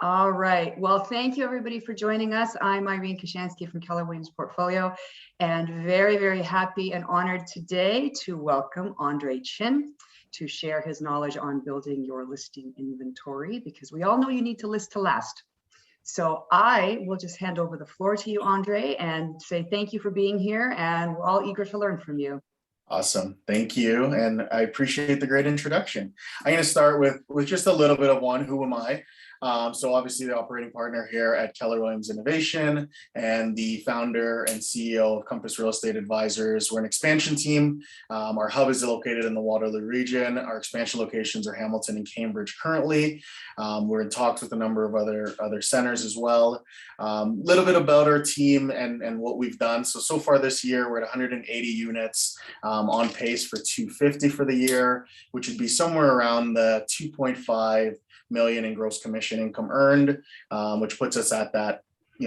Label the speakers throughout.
Speaker 1: All right. Well, thank you everybody for joining us. I'm Irene Kashansky from Keller Williams Portfolio, and very, very happy and honored today to welcome Andre Chin to share his knowledge on building your listing inventory, because we all know you need to list to last. So I will just hand over the floor to you, Andre, and say thank you for being here, and we're all eager to learn from you.
Speaker 2: Awesome. Thank you. And I appreciate the great introduction. I'm going to start with just a little bit of who am I? So obviously the operating partner here at Keller Williams Innovation and the founder and CEO of Compass Real Estate Advisors. We're an expansion team. Our hub is located in the Waterloo region. Our expansion locations are Hamilton and Cambridge currently. We're in talks with a number of other centers as well. Little bit about our team and what we've done. So far this year, we're at 180 units, on pace for 250 for the year, which would be somewhere around the 2.5 million in gross commission income earned, which puts us at that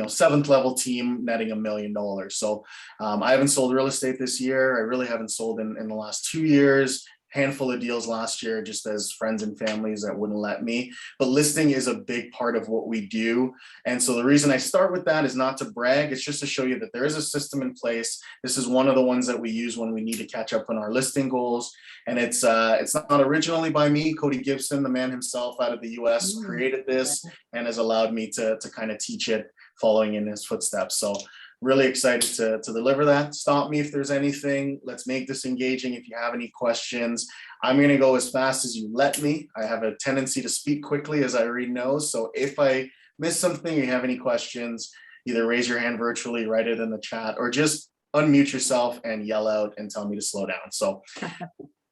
Speaker 2: seventh level team netting $1 million. So I haven't sold real estate this year. I really haven't sold in the last 2 years. Handful of deals last year, just as friends and families that wouldn't let me. But listing is a big part of what we do. And so the reason I start with that is not to brag. It's just to show you that there is a system in place. This is one of the ones that we use when we need to catch up on our listing goals. And it's not originally by me. Cody Gibson, the man himself out of the US, created this and has allowed me to kind of teach it, following in his footsteps. So really excited to deliver that. Stop me if there's anything. Let's make this engaging. If you have any questions, I'm going to go as fast as you let me. I have a tendency to speak quickly, as Irene knows. So if I miss something, you have any questions, either raise your hand virtually, write it in the chat, or just unmute yourself and yell out and tell me to slow down. So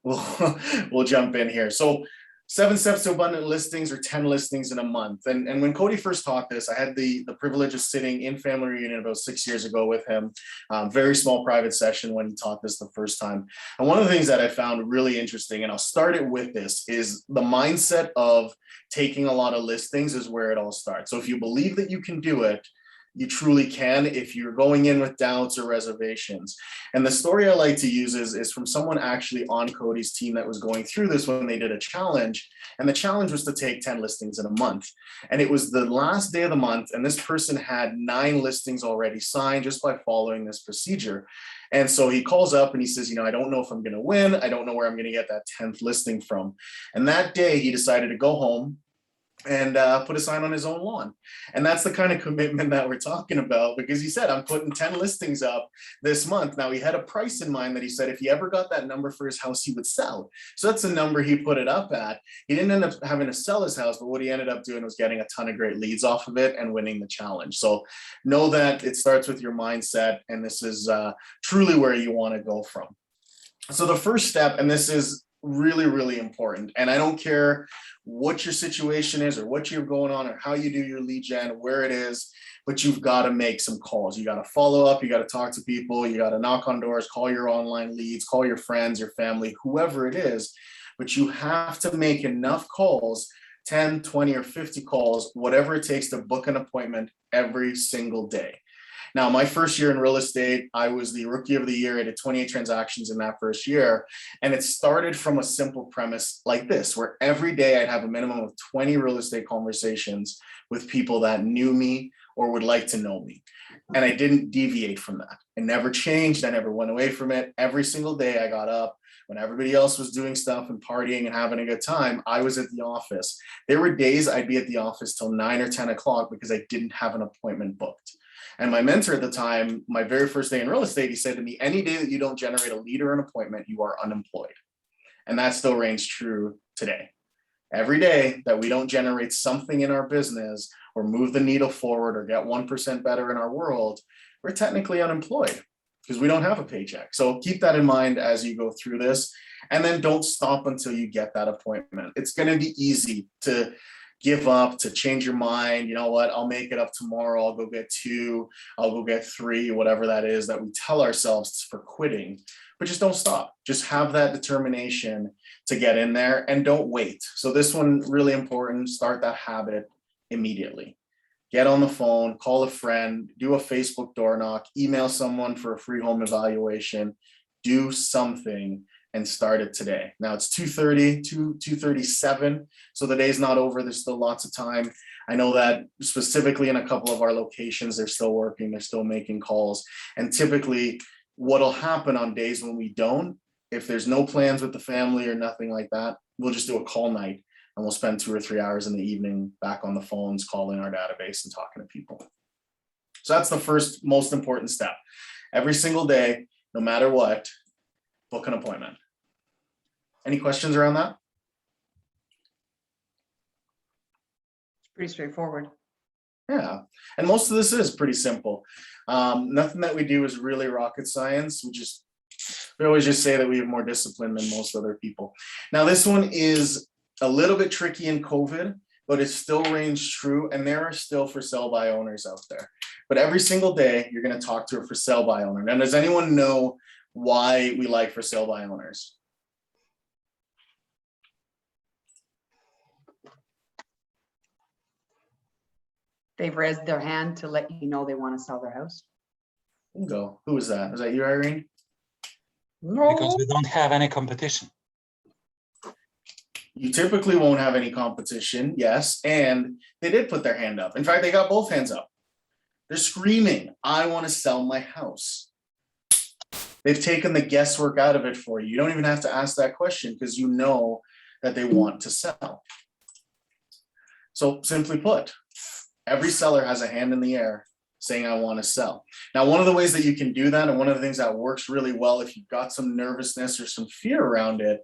Speaker 2: we'll jump in here. So 7 steps to abundant listings, or 10 listings in a month. And when Cody first taught this, I had the privilege of sitting in family reunion about 6 years ago with him. Very small private session when he taught this the first time. And one of the things that I found really interesting, and I'll start it with this, is the mindset of taking a lot of listings is where it all starts. So if you believe that you can do it, you truly can. If you're going in with doubts or reservations. And the story I like to use is from someone actually on Cody's team that was going through this when they did a challenge. And the challenge was to take 10 listings in a month. And it was the last day of the month, and this person had 9 listings already signed just by following this procedure. And so he calls up and he says, I don't know if I'm going to win. I don't know where I'm going to get that 10th listing from. And that day he decided to go home and put a sign on his own lawn. And that's the kind of commitment that we're talking about, because he said, I'm putting 10 listings up this month. Now, he had a price in mind that he said if he ever got that number for his house, he would sell. So that's the number he put it up at. He didn't end up having to sell his house, but what he ended up doing was getting a ton of great leads off of it and winning the challenge. So know that it starts with your mindset, and this is truly where you want to go from. So the first step, and this is really, really important, and I don't care what your situation is or what you're going on or how you do your lead gen, where it is, but you've got to make some calls. You got to follow up, you got to talk to people, you got to knock on doors, call your online leads, call your friends, your family, whoever it is, but you have to make enough calls, 10, 20, or 50 calls, whatever it takes to book an appointment every single day. Now, my first year in real estate, I was the rookie of the year. I did 28 transactions in that first year. And it started from a simple premise like this, where every day I'd have a minimum of 20 real estate conversations with people that knew me or would like to know me. And I didn't deviate from that. It never changed. I never went away from it. Every single day I got up. When everybody else was doing stuff and partying and having a good time, I was at the office. There were days I'd be at the office till 9 or 10 o'clock because I didn't have an appointment booked. And my mentor at the time, my very first day in real estate, he said to me, any day that you don't generate a lead or an appointment, you are unemployed. And that still reigns true today. Every day that we don't generate something in our business or move the needle forward or get 1% better in our world, we're technically unemployed because we don't have a paycheck. So keep that in mind as you go through this. And then don't stop until you get that appointment. It's going to be easy to give up, to change your mind. You know what? I'll make it up tomorrow. I'll go get 2. I'll go get 3, whatever that is that we tell ourselves for quitting. But just don't stop. Just have that determination to get in there and don't wait. So this one, really important. Start that habit immediately. Get on the phone, call a friend, do a Facebook door knock, email someone for a free home evaluation, do something and start it today. Now it's 2:30, 2:37, so the day's not over. There's still lots of time. I know that specifically in a couple of our locations, they're still working, they're still making calls. And typically what'll happen on days when we don't, if there's no plans with the family or nothing like that, we'll just do a call night and we'll spend 2 or 3 hours in the evening back on the phones, calling our database and talking to people. So that's the first most important step. Every single day, no matter what, book an appointment. Any questions around that?
Speaker 1: Pretty straightforward.
Speaker 2: Yeah, and most of this is pretty simple. Nothing that we do is really rocket science. We always just say that we have more discipline than most other people. Now, this one is a little bit tricky in COVID, but it still reigns true, and there are still for sale by owners out there. But every single day, you're going to talk to a for sale by owner. Now, does anyone know why we like for sale by owners?
Speaker 1: They've raised their hand to let you know they want to sell their house.
Speaker 2: Bingo. Who was that? Was that you, Irene?
Speaker 3: Because we don't have any competition.
Speaker 2: You typically won't have any competition, yes, and they did put their hand up. In fact, they got both hands up. They're screaming, I want to sell my house. They've taken the guesswork out of it for you. You don't even have to ask that question because you know that they want to sell. So simply put, every seller has a hand in the air saying, I want to sell. Now, one of the ways that you can do that, and one of the things that works really well if you've got some nervousness or some fear around it,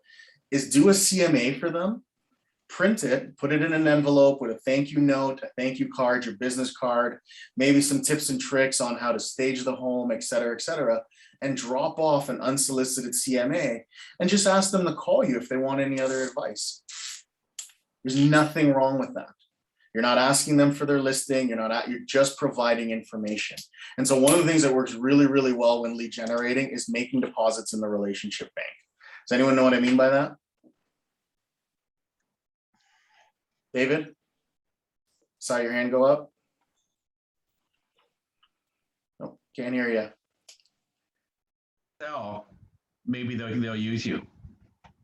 Speaker 2: is do a CMA for them, print it, put it in an envelope with a thank you note, a thank you card, your business card, maybe some tips and tricks on how to stage the home, et cetera, and drop off an unsolicited CMA and just ask them to call you if they want any other advice. There's nothing wrong with that. You're not asking them for their listing. You're just providing information. And so one of the things that works really, really well when lead generating is making deposits in the relationship bank. Does anyone know what I mean by that? David? Saw your hand go up? Nope, can't hear you.
Speaker 4: No, maybe they'll use you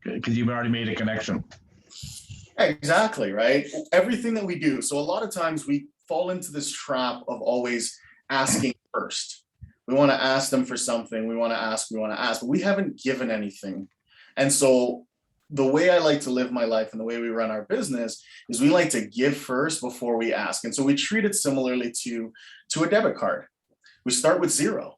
Speaker 4: because you've already made a connection.
Speaker 2: Exactly, right? Everything that we do. So a lot of times we fall into this trap of always asking first. We want to ask them for something. We want to ask, but we haven't given anything. And so the way I like to live my life and the way we run our business is we like to give first before we ask. And so we treat it similarly to a debit card. We start with zero.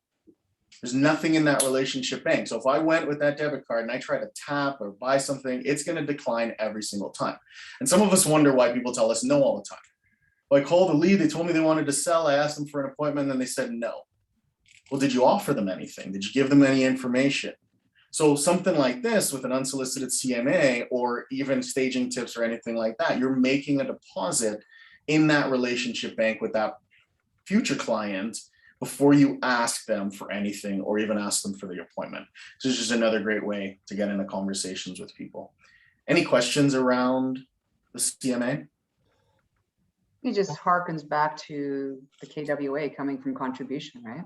Speaker 2: There's nothing in that relationship bank. So if I went with that debit card and I try to tap or buy something, it's going to decline every single time. And some of us wonder why people tell us no all the time. Well, I called the lead, they told me they wanted to sell. I asked them for an appointment and then they said no. Well, did you offer them anything? Did you give them any information? So something like this with an unsolicited CMA or even staging tips or anything like that, you're making a deposit in that relationship bank with that future client before you ask them for anything or even ask them for the appointment. So this is just another great way to get into conversations with people. Any questions around the CMA?
Speaker 1: It just harkens back to the KWA coming from contribution, right?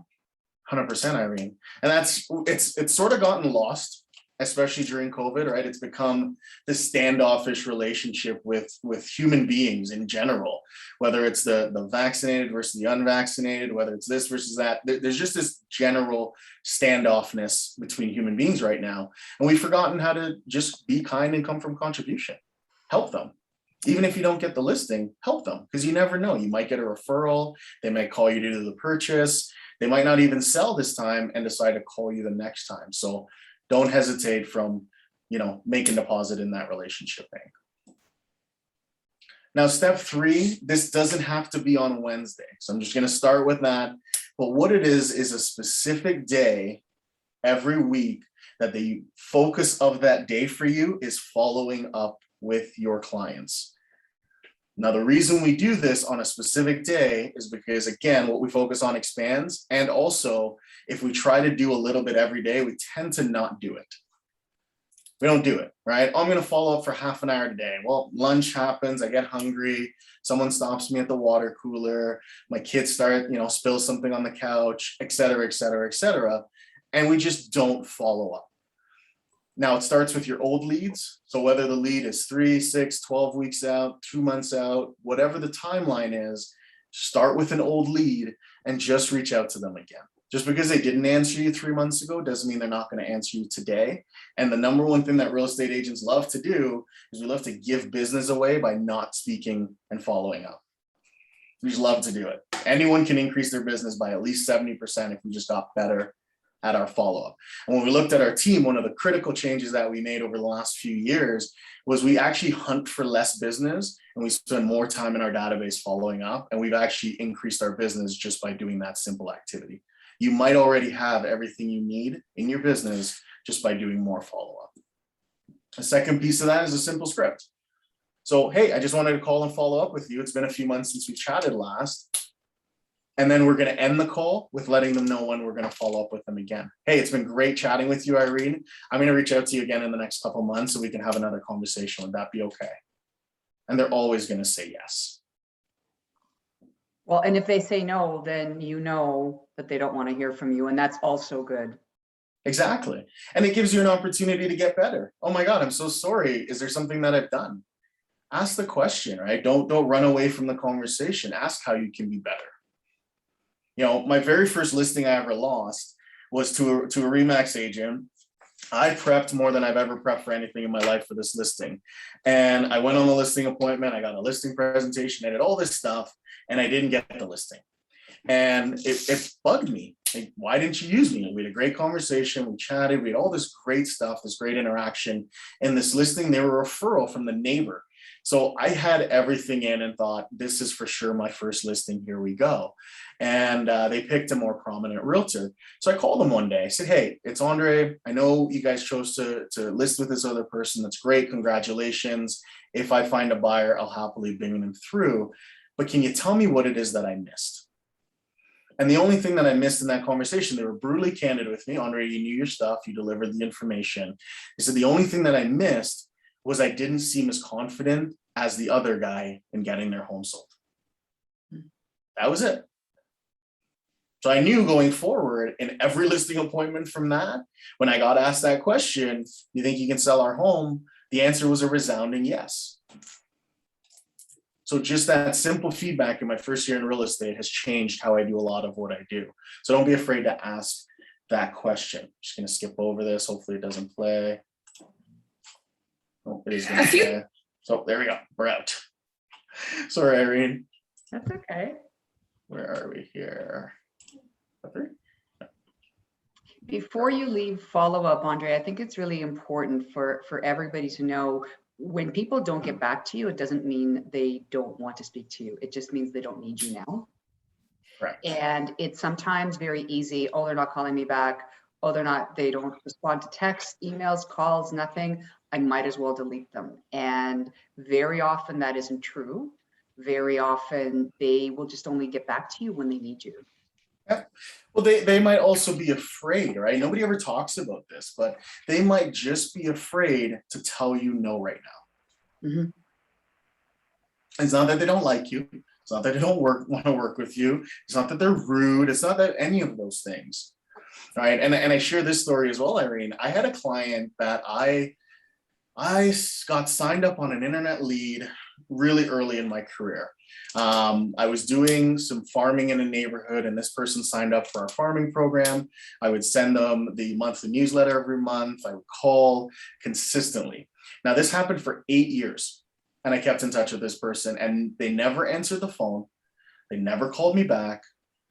Speaker 2: 100%, Irene. And it's sort of gotten lost, especially during COVID, right? It's become this standoffish relationship with human beings in general, whether it's the vaccinated versus the unvaccinated, whether it's this versus that. There's just this general standoffness between human beings right now. And we've forgotten how to just be kind and come from contribution. Help them. Even if you don't get the listing, help them, because you never know. You might get a referral. They might call you to do the purchase. They might not even sell this time and decide to call you the next time. So don't hesitate from, making deposit in that relationship bank. Now, step 3, this doesn't have to be on Wednesday. So I'm just going to start with that. But what it is a specific day every week that the focus of that day for you is following up with your clients. Now, the reason we do this on a specific day is because, again, what we focus on expands. And also, if we try to do a little bit every day, we tend to not do it. We don't do it, right? I'm going to follow up for half an hour today. Well, lunch happens. I get hungry. Someone stops me at the water cooler. My kids start, spill something on the couch, et cetera, et cetera, et cetera. And we just don't follow up. Now it starts with your old leads. So whether the lead is 3, 6, 12 weeks out, 2 months out, whatever the timeline is, start with an old lead and just reach out to them again. Just because they didn't answer you 3 months ago doesn't mean they're not going to answer you today. And the number one thing that real estate agents love to do is we love to give business away by not speaking and following up. We just love to do it. Anyone can increase their business by at least 70% if we just got better at our follow-up. And when we looked at our team, one of the critical changes that we made over the last few years was we actually hunt for less business and we spend more time in our database following up. And we've actually increased our business just by doing that simple activity. You might already have everything you need in your business just by doing more follow-up. The second piece of that is a simple script. So, hey, I just wanted to call and follow up with you. It's been a few months since we chatted last. And then we're going to end the call with letting them know when we're going to follow up with them again. Hey, it's been great chatting with you, Irene. I'm going to reach out to you again in the next couple of months so we can have another conversation. Would that be okay? And they're always going to say yes.
Speaker 1: Well, and if they say no, then you know that they don't want to hear from you. And that's also good.
Speaker 2: Exactly. And it gives you an opportunity to get better. Oh my God, I'm so sorry. Is there something that I've done? Ask the question, right? Don't run away from the conversation. Ask how you can be better. You know, my very first listing I ever lost was to a RE/MAX agent. I prepped more than I've ever prepped for anything in my life for this listing. And I went on the listing appointment. I got a listing presentation. I did all this stuff and I didn't get the listing. And it bugged me. Like, why didn't you use me? We had a great conversation. We chatted. We had all this great stuff, this great interaction. In this listing, they were a referral from the neighbor. So I had everything in and thought, this is for sure my first listing. Here we go. And they picked a more prominent realtor. So I called them one day. I said, hey, it's Andre. I know you guys chose to list with this other person. That's great. Congratulations. If I find a buyer, I'll happily bring them through. But can you tell me what it is that I missed? And the only thing that I missed in that conversation, they were brutally candid with me. Andre, you knew your stuff. You delivered the information. They said, the only thing that I missed was I didn't seem as confident as the other guy in getting their home sold. That was it. So I knew going forward in every listing appointment from that, when I got asked that question, you think you can sell our home? The answer was a resounding yes. So just that simple feedback in my first year in real estate has changed how I do a lot of what I do. So don't be afraid to ask that question. Just going to skip over this. Hopefully it doesn't play. Oh, it is going to play. So there we go. We're out. Sorry, Irene.
Speaker 1: That's okay.
Speaker 2: Where are we here?
Speaker 1: Before you leave follow up, Andre, I think it's really important for everybody to know when people don't get back to you, it doesn't mean they don't want to speak to you. It just means they don't need you now.
Speaker 2: Right.
Speaker 1: And it's sometimes very easy. Oh, they're not calling me back. Oh, they don't respond to texts, emails, calls, nothing. I might as well delete them. And very often that isn't true. Very often they will just only get back to you when they need you.
Speaker 2: Yeah. Well, they might also be afraid, right? Nobody ever talks about this, but they might just be afraid to tell you no right now.
Speaker 1: Mm-hmm.
Speaker 2: It's not that they don't like you. It's not that they don't want to work with you. It's not that they're rude. It's not that any of those things, right? And I share this story as well, Irene. I had a client that I got signed up on an internet lead really early in my career. I was doing some farming in a neighborhood and this person signed up for our farming program. I would send them the monthly newsletter every month. I would call consistently. Now this happened for 8 years and I kept in touch with this person and they never answered the phone. They never called me back.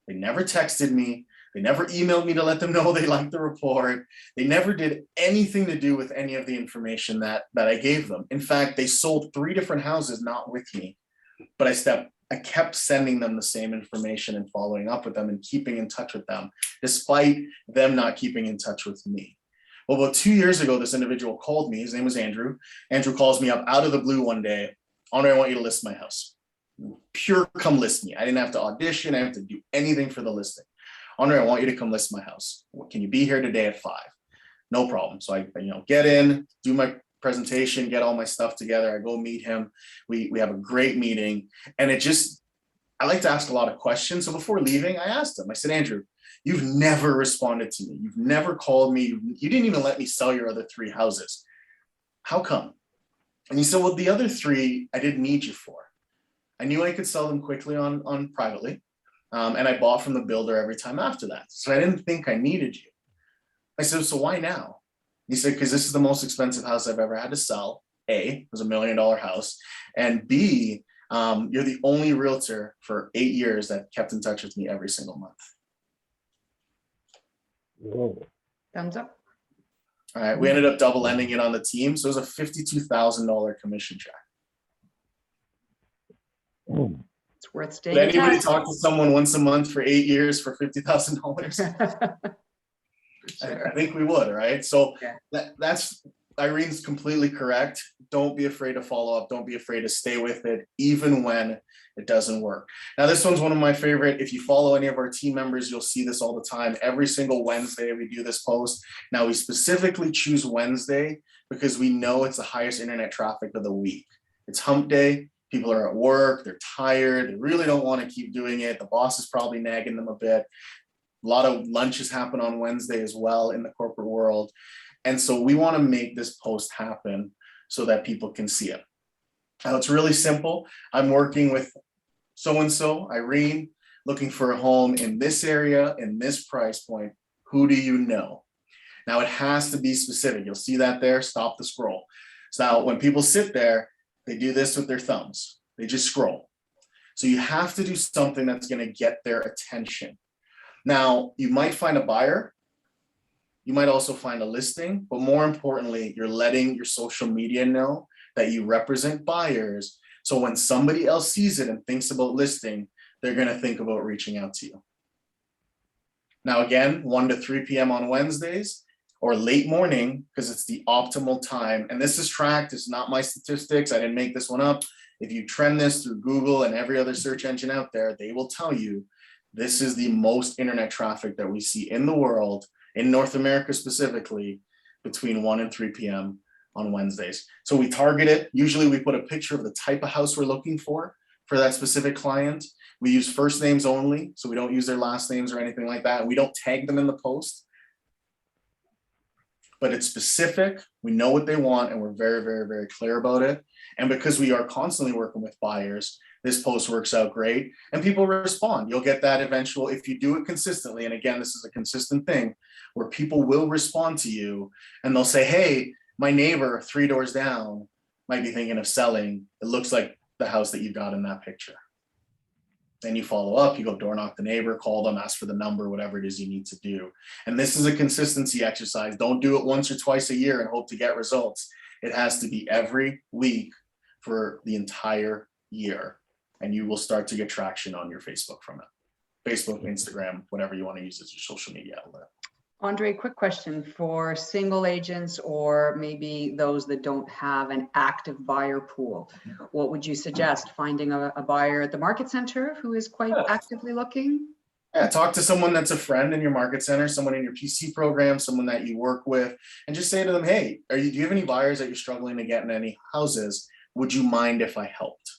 Speaker 2: They never texted me. They never emailed me to let them know they liked the report. They never did anything to do with any of the information that I gave them. In fact, they sold 3 different houses, not with me, but I kept sending them the same information and following up with them and keeping in touch with them, despite them not keeping in touch with me. Well, about 2 years ago, this individual called me. His name was Andrew. Andrew calls me up out of the blue one day. Andre, I want you to list my house. Pure come list me. I didn't have to audition. I didn't have to do anything for the listing. Andre, I want you to come list my house. Can you be here today at 5? No problem. So I get in, do my presentation, get all my stuff together. I go meet him. We have a great meeting. And I like to ask a lot of questions. So before leaving, I asked him, I said, Andrew, You've never responded to me. You've never called me. You didn't even let me sell your other 3 houses. How come? And he said, well, the other 3, I didn't need you for. I knew I could sell them quickly on privately. And I bought from the builder every time after that. So I didn't think I needed you. I said, so why now? He said, because this is the most expensive house I've ever had to sell. A, it was $1 million house. And B, you're the only realtor for 8 years that kept in touch with me every single month.
Speaker 1: Thumbs up.
Speaker 2: All right, we ended up double ending it on the team. So it was a $52,000 commission check.
Speaker 1: It's worth staying
Speaker 2: Did
Speaker 1: in
Speaker 2: anybody
Speaker 1: touch.
Speaker 2: talk to someone once a month for 8 years for $50,000?
Speaker 1: Sure.
Speaker 2: I think we would, right? So
Speaker 1: Yeah.
Speaker 2: that's Irene's completely correct. Don't be afraid to follow up. Don't be afraid to stay with it, even when it doesn't work. Now, this one's one of my favorite. If you follow any of our team members, you'll see this all the time. Every single Wednesday, we do this post. Now, we specifically choose Wednesday because we know it's the highest internet traffic of the week. It's hump day. People are at work. They're tired. They really don't want to keep doing it. The boss is probably nagging them a bit. A lot of lunches happen on Wednesday as well in the corporate world. And so we want to make this post happen so that people can see it. Now, it's really simple. I'm working with so-and-so, Irene, looking for a home in this area, in this price point. Who do you know? Now, it has to be specific. You'll see that there. Stop the scroll. So now when people sit there, they do this with their thumbs. They just scroll. So you have to do something that's going to get their attention. Now, you might find a buyer. You might also find a listing, but more importantly, you're letting your social media know that you represent buyers. So when somebody else sees it and thinks about listing, they're going to think about reaching out to you. Now, again, 1 to 3 p.m. on Wednesdays or late morning, because it's the optimal time. And this is tracked. It's not my statistics. I didn't make this one up. If you trend this through Google and every other search engine out there, they will tell you this is the most internet traffic that we see in the world, in North America specifically, between 1 and 3 p.m. on Wednesdays. So we target it. Usually we put a picture of the type of house we're looking for that specific client. We use first names only, so we don't use their last names or anything like that. We don't tag them in the post, but it's specific. We know what they want, and we're very, very, very clear about it. And because we are constantly working with buyers, this post works out great and people respond. You'll get that eventual, if you do it consistently, and again, this is a consistent thing, where people will respond to you and they'll say, hey, my neighbor 3 doors down might be thinking of selling. It looks like the house that you got in that picture. Then you follow up, you go door knock the neighbor, call them, ask for the number, whatever it is you need to do. And this is a consistency exercise. Don't do it once or twice a year and hope to get results. It has to be every week for the entire year. And you will start to get traction on your Facebook from it. Facebook, Instagram, whatever you want to use as your social media outlet.
Speaker 1: Andre, quick question for single agents or maybe those that don't have an active buyer pool. What would you suggest? Finding a buyer at the market center who is quite actively looking?
Speaker 2: Yeah, talk to someone that's a friend in your market center, someone in your PC program, someone that you work with, and just say to them, hey, do you have any buyers that you're struggling to get in any houses? Would you mind if I helped?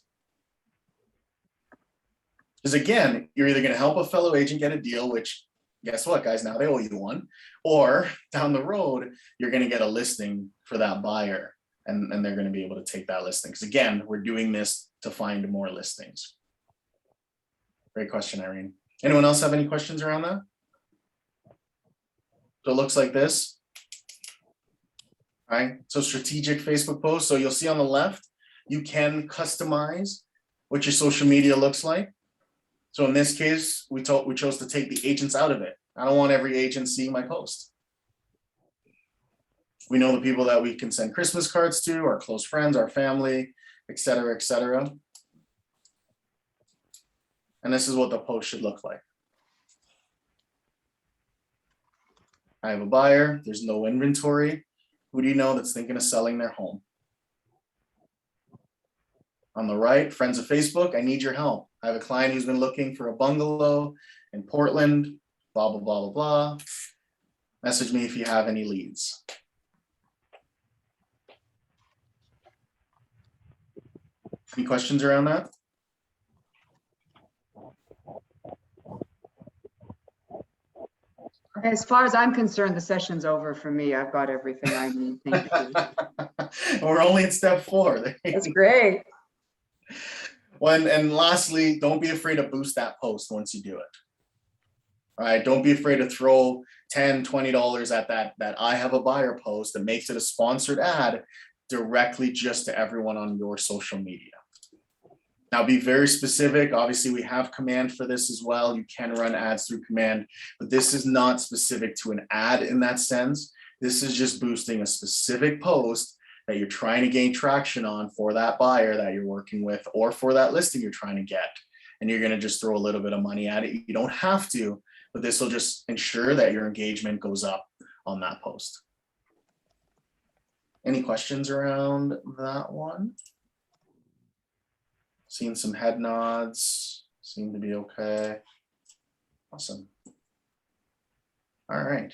Speaker 2: Because again, you're either going to help a fellow agent get a deal, which guess what, guys, now they owe you one, or down the road, you're going to get a listing for that buyer and they're going to be able to take that listing. Because again, we're doing this to find more listings. Great question, Irene. Anyone else have any questions around that? So it looks like this. All right, so strategic Facebook post. So you'll see on the left, you can customize what your social media looks like. So in this case, we chose to take the agents out of it. I don't want every agent seeing my post. We know the people that we can send Christmas cards to, our close friends, our family, et cetera, et cetera. And this is what the post should look like. I have a buyer, there's no inventory. Who do you know that's thinking of selling their home? On the right, friends of Facebook, I need your help. I have a client who's been looking for a bungalow in Portland, blah, blah, blah, blah, blah. Message me if you have any leads. Any questions around that?
Speaker 1: As far as I'm concerned, the session's over for me. I've got everything I need. Thank you.
Speaker 2: We're only at step 4.
Speaker 1: That's great.
Speaker 2: And lastly, don't be afraid to boost that post once you do it. All right, don't be afraid to throw $10, $20 at that I have a buyer post that makes it a sponsored ad directly just to everyone on your social media. Now be very specific. Obviously, we have command for this as well. You can run ads through command, but this is not specific to an ad in that sense. This is just boosting a specific post that you're trying to gain traction on for that buyer that you're working with, or for that listing you're trying to get. And you're going to just throw a little bit of money at it. You don't have to, but this will just ensure that your engagement goes up on that post. Any questions around that one? Seeing some head nods, seem to be okay. Awesome. All right.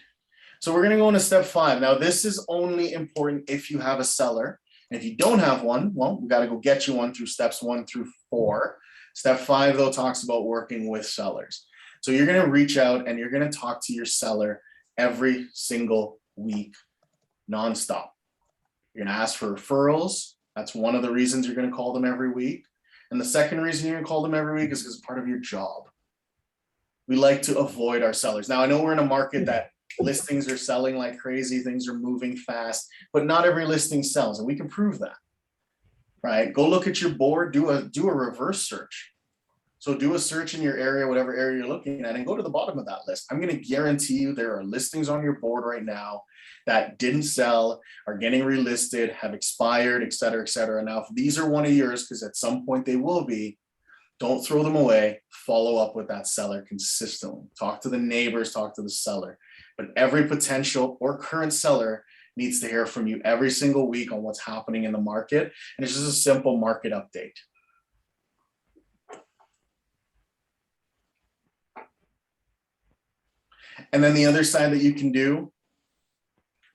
Speaker 2: So we're going to go into step 5. Now, this is only important if you have a seller. And if you don't have one, well, we got to go get you one through steps 1 through 4. Step 5, though, talks about working with sellers. So you're going to reach out and you're going to talk to your seller every single week, nonstop. You're going to ask for referrals. That's one of the reasons you're going to call them every week. And the second reason you're going to call them every week is because it's part of your job. We like to avoid our sellers. Now, I know we're in a market that listings are selling like crazy, things are moving fast, but not every listing sells, and we can prove that, right? Go look at your board, do a reverse search. So do a search in your area, whatever area you're looking at, and go to the bottom of that list. I'm going to guarantee you there are listings on your board right now that didn't sell, are getting relisted, have expired, et cetera, et cetera. Now, if these are one of yours, because at some point they will be, don't throw them away. Follow up with that seller consistently. Talk to the neighbors, talk to the seller. But every potential or current seller needs to hear from you every single week on what's happening in the market. And it's just a simple market update. And then the other side that you can do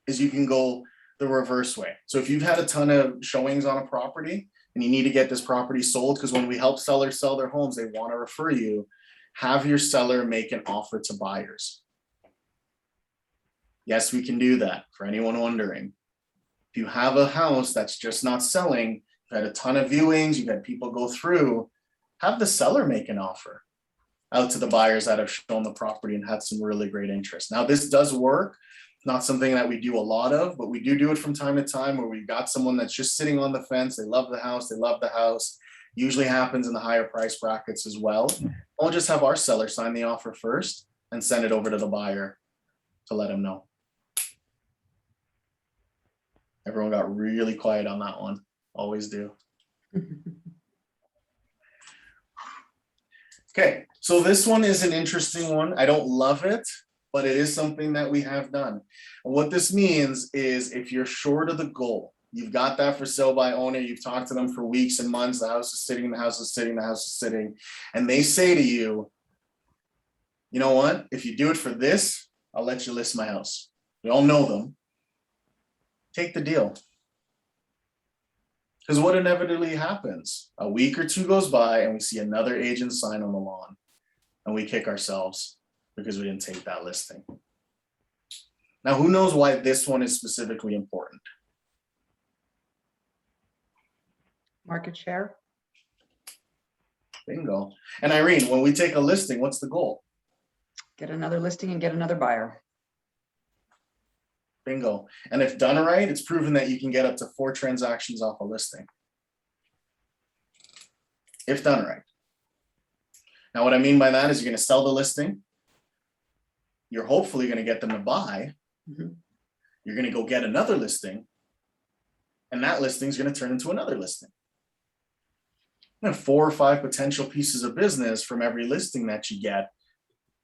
Speaker 2: is you can go the reverse way. So if you've had a ton of showings on a property and you need to get this property sold, because when we help sellers sell their homes, they want to refer you, have your seller make an offer to buyers. Yes, we can do that for anyone wondering. If you have a house that's just not selling, you've had a ton of viewings, you've had people go through, have the seller make an offer out to the buyers that have shown the property and had some really great interest. Now, this does work. Not something that we do a lot of, but we do it from time to time where we've got someone that's just sitting on the fence. They love the house. Usually happens in the higher price brackets as well. We'll just have our seller sign the offer first and send it over to the buyer to let them know. Everyone got really quiet on that one. Always do. Okay, so this one is an interesting one. I don't love it, but it is something that we have done. And what this means is if you're short of the goal, you've got that for sale by owner, you've talked to them for weeks and months, the house is sitting, the house is sitting, the house is sitting, and they say to you, you know what, if you do it for this, I'll let you list my house. We all know them. Take the deal. Because what inevitably happens, a week or two goes by and we see another agent sign on the lawn and we kick ourselves because we didn't take that listing. Now, who knows why this one is specifically important?
Speaker 1: Market share.
Speaker 2: Bingo. And Irene, when we take a listing, what's the goal?
Speaker 1: Get another listing and get another buyer.
Speaker 2: Bingo. And if done right, it's proven that you can get up to 4 transactions off a listing. If done right. Now, what I mean by that is you're going to sell the listing. You're hopefully going to get them to buy.
Speaker 1: Mm-hmm.
Speaker 2: You're going to go get another listing. And that listing is going to turn into another listing. And 4 or 5 potential pieces of business from every listing that you get.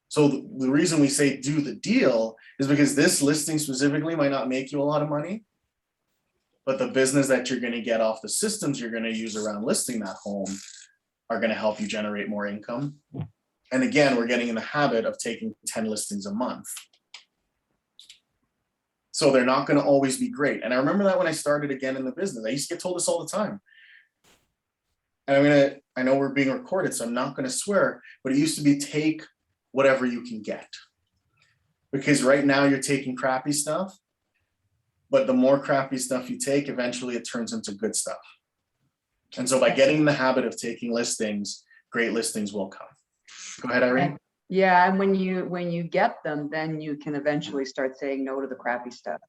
Speaker 2: So the reason we say do the deal is because this listing specifically might not make you a lot of money, but the business that you're going to get off the systems you're going to use around listing that home are going to help you generate more income. And again, we're getting in the habit of taking 10 listings a month. So they're not going to always be great. And I remember that when I started again in the business, I used to get told this all the time. And I know we're being recorded, so I'm not going to swear, but it used to be take whatever you can get. Because right now you're taking crappy stuff, but the more crappy stuff you take, eventually it turns into good stuff. And so by getting in the habit of taking listings, great listings will come. Go ahead, Irene.
Speaker 1: Yeah, and when you get them, then you can eventually start saying no to the crappy stuff.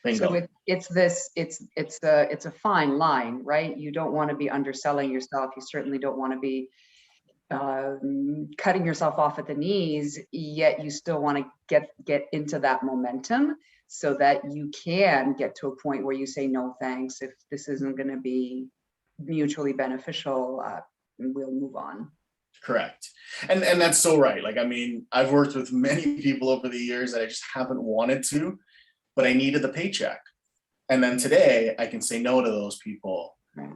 Speaker 2: Bingo.
Speaker 1: So it's a fine line, right? You don't want to be underselling yourself. You certainly don't want to be cutting yourself off at the knees, yet you still want to get into that momentum so that you can get to a point where you say no thanks. If this isn't going to be mutually beneficial, we'll move on.
Speaker 2: Correct. And that's so right. Like, I mean, I've worked with many people over the years that I just haven't wanted to, but I needed the paycheck. And then today I can say no to those people,
Speaker 1: Right.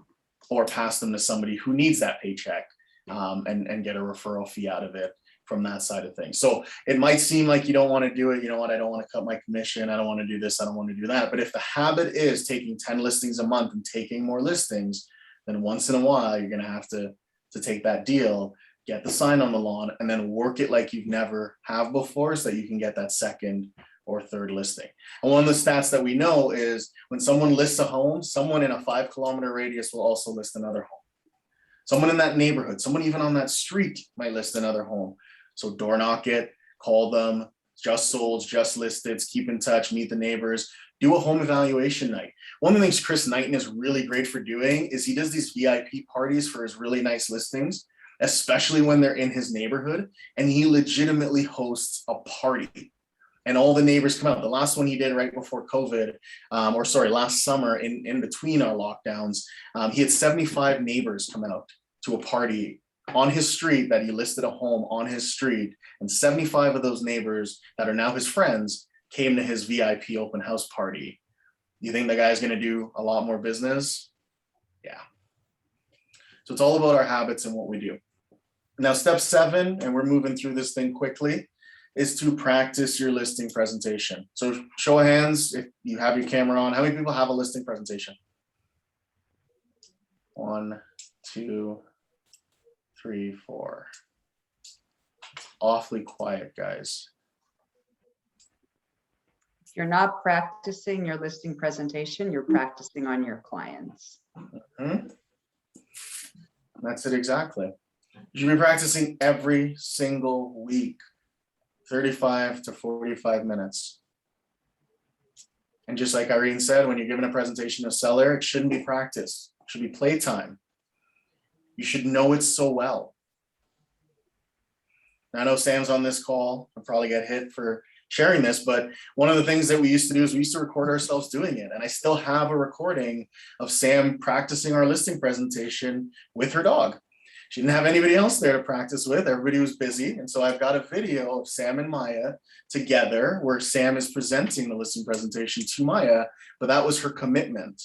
Speaker 2: or pass them to somebody who needs that paycheck, and get a referral fee out of it from that side of things. So it might seem like you don't want to do it. You know what? I don't want to cut my commission. I don't want to do this. I don't want to do that. But if the habit is taking 10 listings a month and taking more listings, then once in a while, you're going to have to take that deal, get the sign on the lawn, and then work it like you've never have before so that you can get that second or third listing. And one of the stats that we know is when someone lists a home, someone in a 5-kilometer radius will also list another home. Someone in that neighborhood, someone even on that street might list another home. So door knock it, call them, just sold, just listed, keep in touch, meet the neighbors, do a home evaluation night. One of the things Chris Knighton is really great for doing is he does these VIP parties for his really nice listings, especially when they're in his neighborhood, and he legitimately hosts a party. And all the neighbors come out. The last one he did right before COVID, last summer in between our lockdowns, he had 75 neighbors come out to a party on his street that he listed a home on his street. And 75 of those neighbors that are now his friends came to his VIP open house party. You think the guy's going to do a lot more business? Yeah. So it's all about our habits and what we do. Now, step 7, and we're moving through this thing quickly, is to practice your listing presentation. So show of hands if you have your camera on. How many people have a listing presentation? 1, 2, 3, 4. Awfully quiet, guys.
Speaker 1: You're not practicing your listing presentation, you're practicing on your clients.
Speaker 2: That's it exactly. You should be practicing every single week, 35 to 45 minutes. And just like Irene said, when you're giving a presentation to a seller, it shouldn't be practice. It should be playtime. You should know it so well. Now, I know Sam's on this call. I'll probably get hit for sharing this, but one of the things that we used to do is we used to record ourselves doing it. And I still have a recording of Sam practicing our listing presentation with her dog. She didn't have anybody else there to practice with. Everybody was busy. And so I've got a video of Sam and Maya together where Sam is presenting the listing presentation to Maya, but that was her commitment.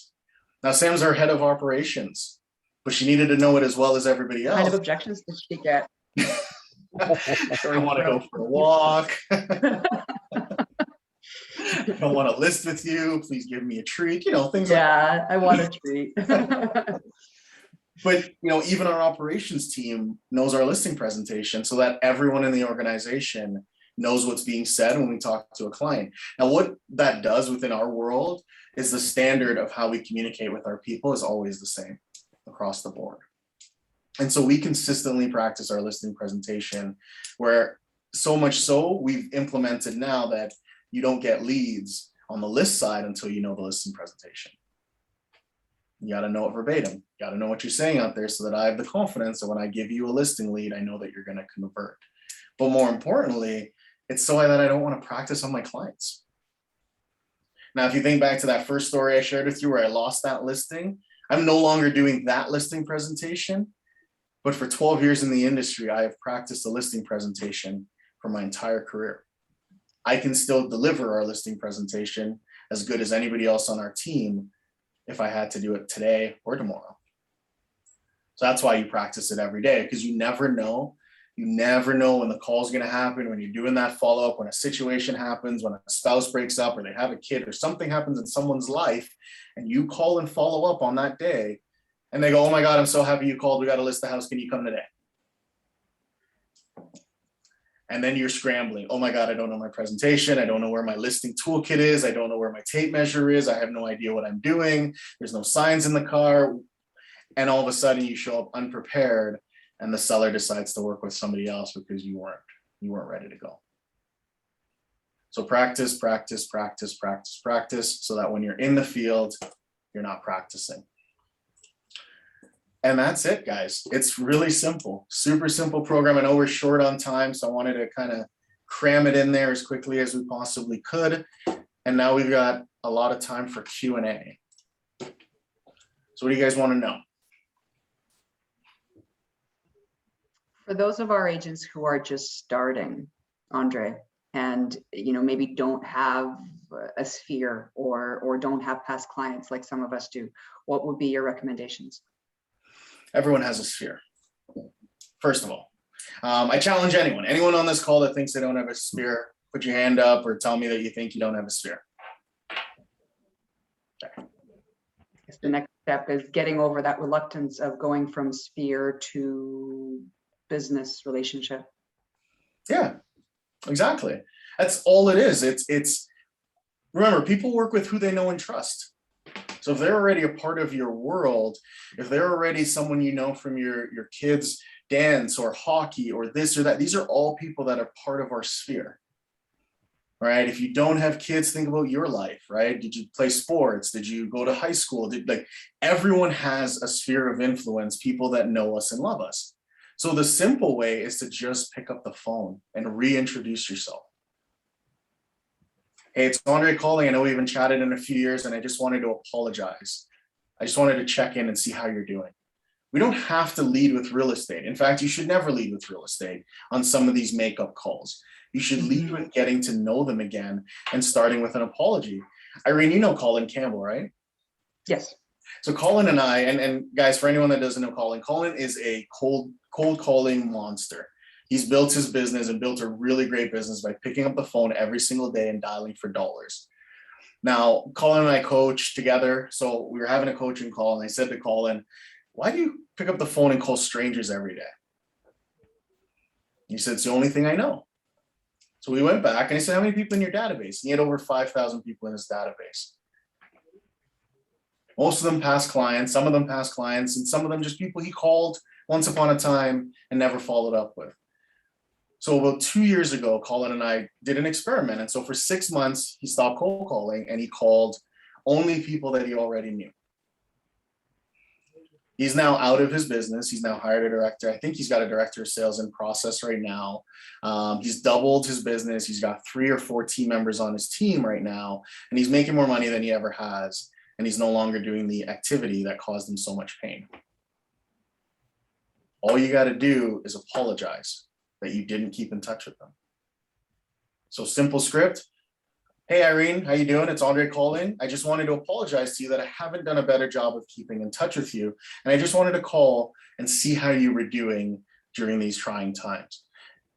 Speaker 2: Now, Sam's our head of operations, but she needed to know it as well as everybody else.
Speaker 1: What kind of objections did she get?
Speaker 2: I want to go for a walk. I don't want to list with you. Please give me a treat. You know, things like that.
Speaker 1: Yeah, I want a treat.
Speaker 2: But, you know, even our operations team knows our listing presentation so that everyone in the organization knows what's being said when we talk to a client. Now, what that does within our world is the standard of how we communicate with our people is always the same across the board. And so we consistently practice our listing presentation, where so much so we've implemented now that you don't get leads on the list side until you know the listing presentation. You got to know it verbatim. You got to know what you're saying out there so that I have the confidence that when I give you a listing lead, I know that you're going to convert. But more importantly, it's so that I don't want to practice on my clients. Now, if you think back to that first story I shared with you where I lost that listing, I'm no longer doing that listing presentation. But for 12 years in the industry, I have practiced the listing presentation for my entire career. I can still deliver our listing presentation as good as anybody else on our team if I had to do it today or tomorrow. So that's why you practice it every day, because you never know. You never know when the call is going to happen, when you're doing that follow-up, when a situation happens, when a spouse breaks up or they have a kid or something happens in someone's life, and you call and follow up on that day, and they go, oh my God, I'm so happy you called. We got to list the house. Can you come today? And then you're scrambling. Oh my God, I don't know my presentation. I don't know where my listing toolkit is. I don't know where my tape measure is. I have no idea what I'm doing. There's no signs in the car. And all of a sudden you show up unprepared and the seller decides to work with somebody else because you weren't ready to go. So practice, practice, practice, practice, practice, so that when you're in the field, you're not practicing. And that's it, guys. It's really simple, super simple program. I know we're short on time, so I wanted to kind of cram it in there as quickly as we possibly could. And now we've got a lot of time for Q&A. So what do you guys want to know?
Speaker 1: For those of our agents who are just starting, Andre, and maybe don't have a sphere or don't have past clients like some of us do, what would be your recommendations?
Speaker 2: Everyone has a sphere. First of all, I challenge anyone on this call that thinks they don't have a sphere, put your hand up or tell me that you think you don't have a sphere. Okay.
Speaker 1: I guess the next step is getting over that reluctance of going from sphere to business relationship.
Speaker 2: Yeah, exactly. That's all it is. It's remember, people work with who they know and trust. So if they're already a part of your world, if they're already someone you know from your kids' dance or hockey or this or that, these are all people that are part of our sphere, right? If you don't have kids, think about your life, right? Did you play sports? Did you go to high school? Everyone has a sphere of influence, people that know us and love us. So the simple way is to just pick up the phone and reintroduce yourself. Hey, it's Andre calling. I know we haven't chatted in a few years and I just wanted to apologize. I just wanted to check in and see how you're doing. We don't have to lead with real estate. In fact, you should never lead with real estate on some of these makeup calls. You should lead with getting to know them again and starting with an apology. Irene, you know Colin Campbell, right?
Speaker 1: Yes.
Speaker 2: So Colin and I, and guys, for anyone that doesn't know Colin is a cold calling monster. He's built his business and built a really great business by picking up the phone every single day and dialing for dollars. Now, Colin and I coach together. So we were having a coaching call and I said to Colin, why do you pick up the phone and call strangers every day? He said, it's the only thing I know. So we went back and I said, how many people in your database? And he had over 5,000 people in his database. Most of them past clients, some of them past clients, and some of them just people he called once upon a time and never followed up with. So about 2 years ago, Colin and I did an experiment. And so for 6 months, he stopped cold calling and he called only people that he already knew. He's now out of his business. He's now hired a director. I think he's got a director of sales in process right now. He's doubled his business. He's got 3 or 4 team members on his team right now, and he's making more money than he ever has. And he's no longer doing the activity that caused him so much pain. All you got to do is apologize that you didn't keep in touch with them. So simple script. Hey, Irene, how you doing? It's Andre calling. I just wanted to apologize to you that I haven't done a better job of keeping in touch with you. And I just wanted to call and see how you were doing during these trying times.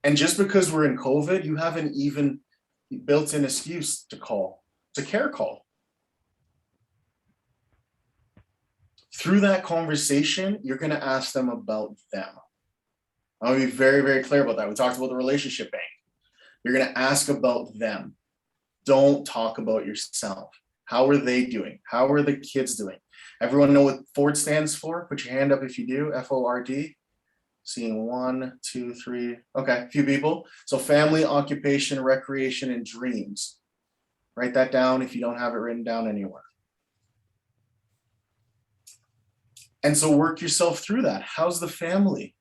Speaker 2: And just because we're in COVID, you haven't even built in excuse to call. It's a care call. Through that conversation, you're going to ask them about them. I'll be very, very clear about that. We talked about the relationship bank. You're going to ask about them. Don't talk about yourself. How are they doing? How are the kids doing? Everyone know what FORD stands for? Put your hand up if you do. FORD. Seeing 1, 2, 3. Okay, a few people. So family, occupation, recreation, and dreams. Write that down if you don't have it written down anywhere. And so work yourself through that. How's the family?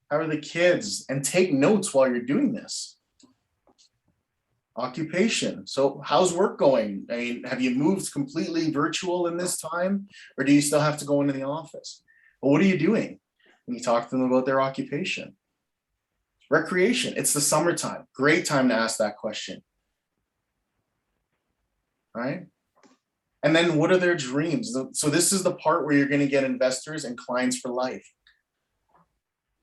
Speaker 2: How are the kids? And take notes while you're doing this. Occupation. So how's work going? I mean, have you moved completely virtual in this time? Or do you still have to go into the office? Well, what are you doing? And you talk to them about their occupation. Recreation. It's the summertime. Great time to ask that question. Right? And then what are their dreams? So this is the part where you're going to get investors and clients for life.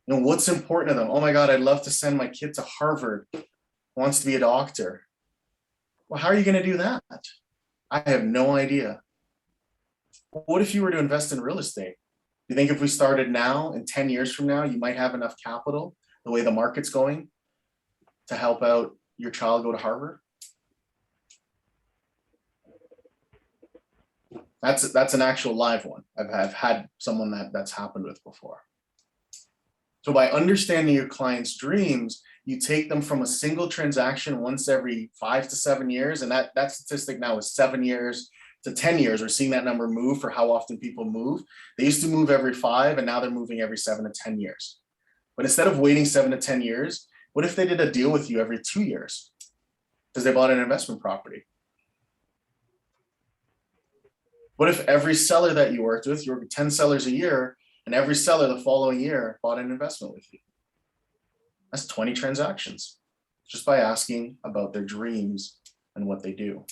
Speaker 2: You know, what's important to them? Oh my God, I'd love to send my kid to Harvard. Wants to be a doctor. Well, how are you going to do that? I have no idea. What if you were to invest in real estate? You think if we started now and 10 years from now, you might have enough capital the way the market's going to help out your child go to Harvard? That's an actual live one. I've had someone that's happened with before. So by understanding your client's dreams, you take them from a single transaction once every 5 to 7 years, and that statistic now is 7 years to 10 years. We're seeing that number move for how often people move. They used to move every 5, and now they're moving every 7 to 10 years. But instead of waiting 7 to 10 years, what if they did a deal with you every 2 years? Because they bought an investment property. What if every seller that you worked with, you worked with 10 sellers a year, and every seller the following year bought an investment with you? That's 20 transactions just by asking about their dreams and what they do.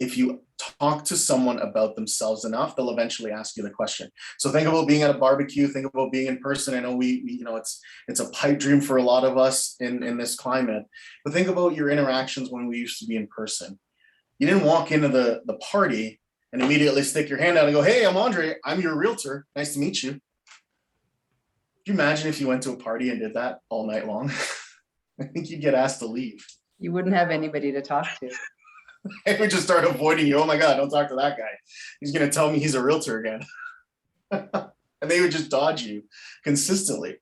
Speaker 2: If you talk to someone about themselves enough, they'll eventually ask you the question. So think about being at a barbecue, think about being in person. I know we you know, it's a pipe dream for a lot of us in this climate, but think about your interactions when we used to be in person. You didn't walk into the party and immediately stick your hand out and go, "Hey, I'm Andre, I'm your realtor. Nice to meet you." Could you imagine if you went to a party and did that all night long? I think you'd get asked to leave.
Speaker 1: You wouldn't have anybody to talk to.
Speaker 2: They would just start avoiding you. "Oh my God, don't talk to that guy. He's going to tell me he's a realtor again." And they would just dodge you consistently.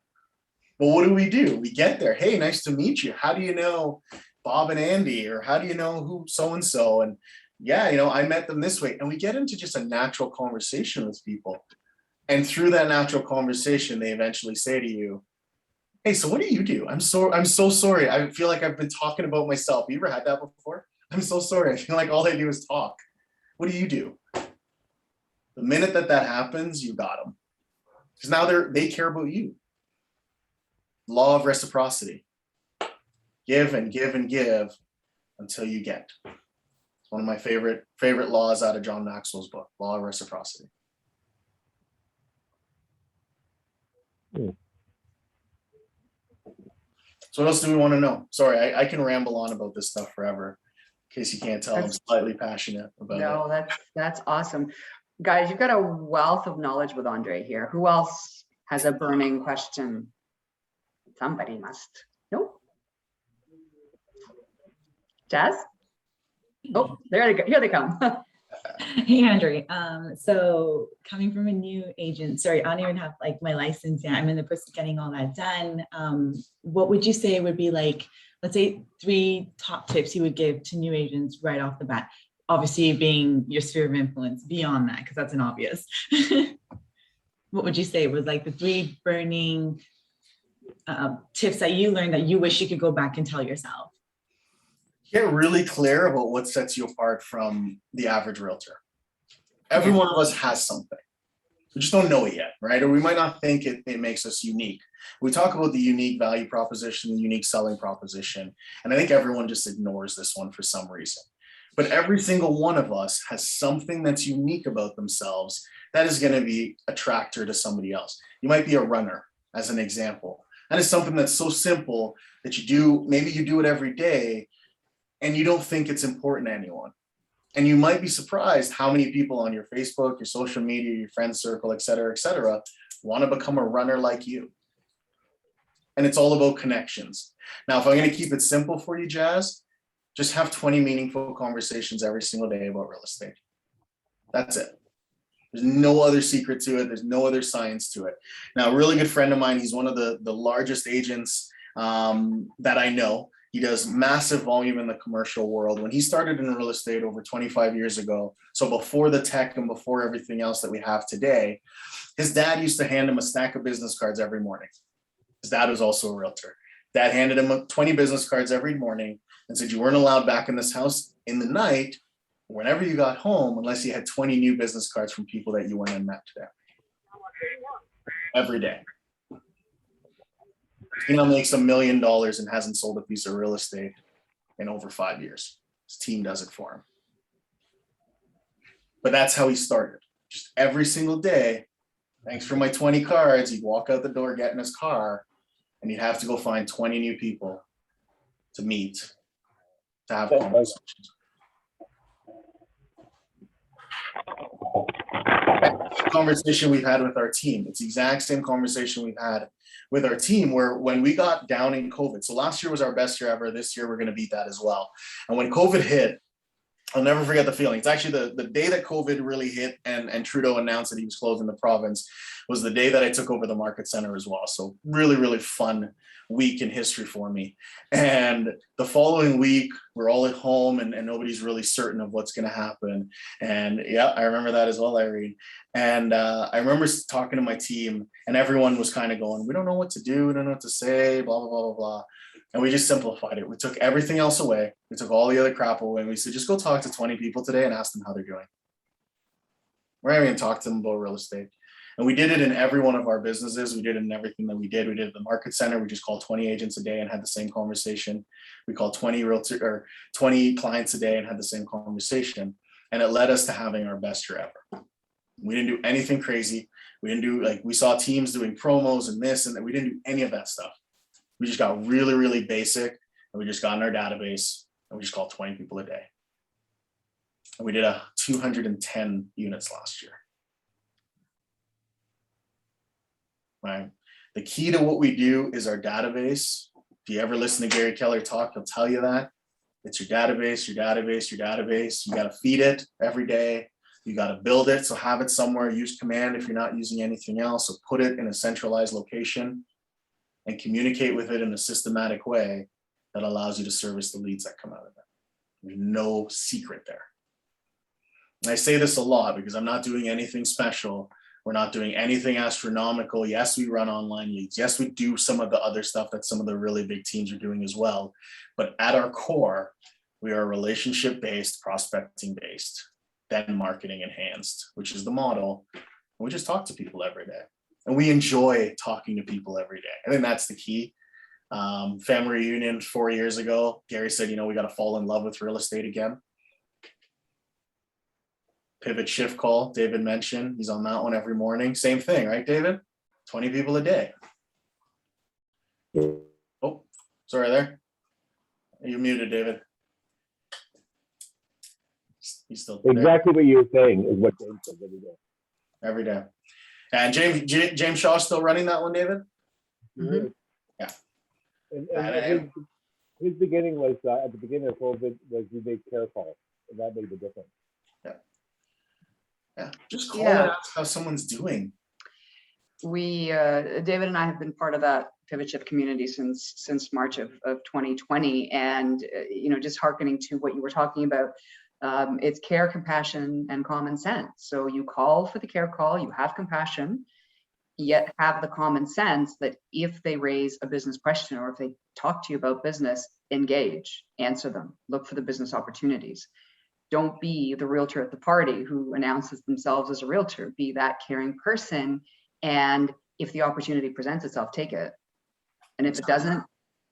Speaker 2: But what do? We get there. "Hey, nice to meet you. How do you know Bob and Andy?" Or "How do you know who so-and-so?" And "Yeah, you know, I met them this way." And we get into just a natural conversation with people. And through that natural conversation, they eventually say to you, "Hey, so what do you do? I'm so sorry. I feel like I've been talking about myself." You ever had that before? "I'm so sorry. I feel like all I do is talk. What do you do?" The minute that happens, you got them. Because now they care about you. Law of reciprocity. Give and give and give until you get. It's one of my favorite laws out of John Maxwell's book, Law of Reciprocity. So what else do we want to know? Sorry, I can ramble on about this stuff forever. In case you can't tell, I'm slightly passionate about it.
Speaker 1: No, that's awesome. Guys, you've got a wealth of knowledge with Andre here. Who else has a burning question? Somebody must. Nope. Jazz? Oh, here they come.
Speaker 5: Hey, Andre. So coming from a new agent, sorry, I don't even have like my license yet. I'm in the process of getting all that done. What would you say would be like, let's say 3 top tips you would give to new agents right off the bat? Obviously being your sphere of influence beyond that, because that's an obvious. What would you say was like the 3 burning tips that you learned that you wish you could go back and tell yourself?
Speaker 2: Get really clear about what sets you apart from the average realtor. Every one of us has something. We just don't know it yet, right? Or we might not think it makes us unique. We talk about the unique value proposition, the unique selling proposition, and I think everyone just ignores this one for some reason. But every single one of us has something that's unique about themselves that is going to be a attractor to somebody else. You might be a runner, as an example. That is something that's so simple that maybe you do it every day, and you don't think it's important to anyone. And you might be surprised how many people on your Facebook, your social media, your friend circle, et cetera, want to become a runner like you. And it's all about connections. Now, if I'm going to keep it simple for you, Jazz, just have 20 meaningful conversations every single day about real estate. That's it. There's no other secret to it. There's no other science to it. Now, a really good friend of mine, he's one of the largest agents that I know. He does massive volume in the commercial world. When he started in real estate over 25 years ago, so before the tech and before everything else that we have today, his dad used to hand him a stack of business cards every morning. His dad was also a realtor. Dad handed him 20 business cards every morning and said, you weren't allowed back in this house in the night, whenever you got home, unless you had 20 new business cards from people that you went and met today. Every day. He now makes $1 million and hasn't sold a piece of real estate in over 5 years. His team does it for him. But that's how he started. Just every single day, thanks for my 20 cards, he'd walk out the door, get in his car, and he'd have to go find 20 new people to meet, to have conversations. conversation we've had with our team. It's the exact same conversation we've had with our team, where when we got down in COVID, so last year was our best year ever. This year, we're going to beat that as well. And when COVID hit, I'll never forget the feeling. It's actually the day that COVID really hit and Trudeau announced that he was closing the province was the day that I took over the market center as well. So really, really fun week in history for me. And the following week, we're all at home and nobody's really certain of what's going to happen. And yeah, I remember that as well, Irene. And I remember talking to my team and everyone was kind of going, we don't know what to do. We don't know what to say, blah, blah, blah, blah, blah. And we just simplified it. We took everything else away. We took all the other crap away. And we said, just go talk to 20 people today and ask them how they're doing. We're not even going to talk to them about real estate. And we did it in every one of our businesses. We did it in everything that we did. We did it at the market center. We just called 20 agents a day and had the same conversation. We called 20 clients a day and had the same conversation. And it led us to having our best year ever. We didn't do anything crazy. We didn't do, like, we saw teams doing promos and this and that. We didn't do any of that stuff. We just got really, really basic, and we just got in our database and we just called 20 people a day. And we did 210 units last year. Right. The key to what we do is our database. If you ever listen to Gary Keller talk, he'll tell you that. It's your database, your database, your database. You got to feed it every day. You got to build it. So have it somewhere, use command if you're not using anything else. So put it in a centralized location and communicate with it in a systematic way that allows you to service the leads that come out of it. There's no secret there. And I say this a lot because I'm not doing anything special. We're not doing anything astronomical. Yes, we run online leads. Yes, we do some of the other stuff that some of the really big teams are doing as well. But at our core, we are relationship-based, prospecting-based, then marketing enhanced, which is the model. And we just talk to people every day. And we enjoy talking to people every day. I think that's the key. Family reunion 4 years ago, Gary said, we got to fall in love with real estate again. Pivot shift call, David mentioned, he's on that one every morning. Same thing, right, David? 20 people a day. Oh, sorry there. You're muted, David. He's still there.
Speaker 6: Exactly what you were saying is what James says every day.
Speaker 2: Every day. And James Shaw still running that one, David?
Speaker 6: Mm-hmm.
Speaker 2: Yeah.
Speaker 6: And his beginning was at the beginning of COVID was we made care calls, and that made the difference.
Speaker 2: Yeah. Just call and ask how someone's doing.
Speaker 1: We, David and I have been part of that Pivot Shift community since March of 2020, and just hearkening to what you were talking about. It's care, compassion, and common sense. So you call for the care call, you have compassion, yet have the common sense that if they raise a business question or if they talk to you about business, engage, answer them, look for the business opportunities. Don't be the realtor at the party who announces themselves as a realtor. Be that caring person. And if the opportunity presents itself, take it. And if it doesn't,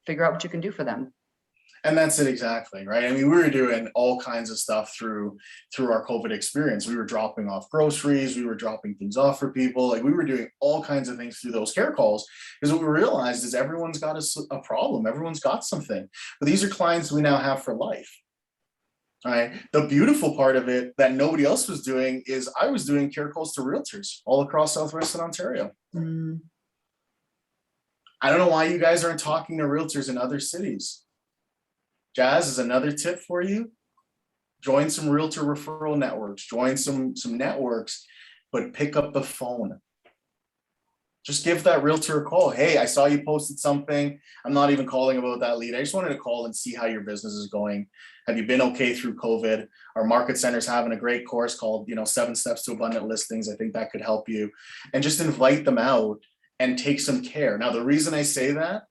Speaker 1: figure out what you can do for them.
Speaker 2: And that's it exactly, right? I mean, we were doing all kinds of stuff through our COVID experience. We were dropping off groceries, we were dropping things off for people. Like, we were doing all kinds of things through those care calls, because what we realized is everyone's got a problem, everyone's got something. But these are clients we now have for life. All right. The beautiful part of it that nobody else was doing is I was doing care calls to realtors all across Southwestern Ontario. Mm. I don't know why you guys aren't talking to realtors in other cities. Jazz is another tip for you. Join some realtor referral networks, join some networks, but pick up the phone. Just give that realtor a call. Hey, I saw you posted something. I'm not even calling about that lead. I just wanted to call and see how your business is going. Have you been okay through COVID? Our market center's having a great course called, 7 Steps to Abundant Listings. I think that could help you. And just invite them out and take some care. Now, the reason I say that,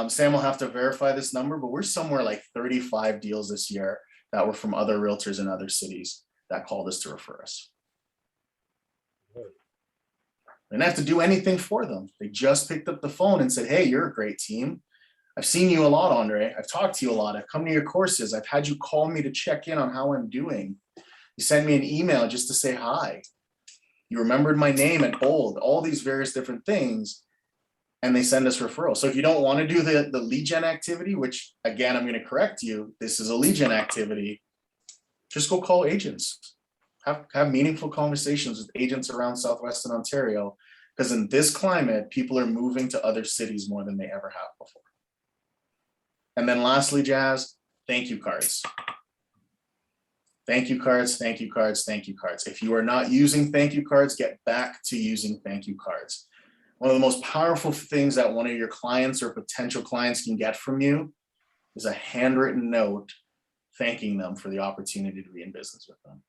Speaker 2: Sam will have to verify this number, but we're somewhere like 35 deals this year that were from other realtors in other cities that called us to refer us. They didn't have to do anything for them. They just picked up the phone and said, hey, you're a great team. I've seen you a lot, Andre. I've talked to you a lot. I've come to your courses. I've had you call me to check in on how I'm doing. You sent me an email just to say hi. You remembered my name at bold, all these various different things. And they send us referrals. So if you don't want to do the lead gen activity, which again, I'm going to correct you, this is a lead gen activity, just go call agents. have meaningful conversations with agents around Southwestern Ontario, because in this climate, people are moving to other cities more than they ever have before. And then lastly, Jazz, thank you cards. Thank you cards, thank you cards, thank you cards. If you are not using thank you cards, get back to using thank you cards. One of the most powerful things that one of your clients or potential clients can get from you is a handwritten note thanking them for the opportunity to be in business with them.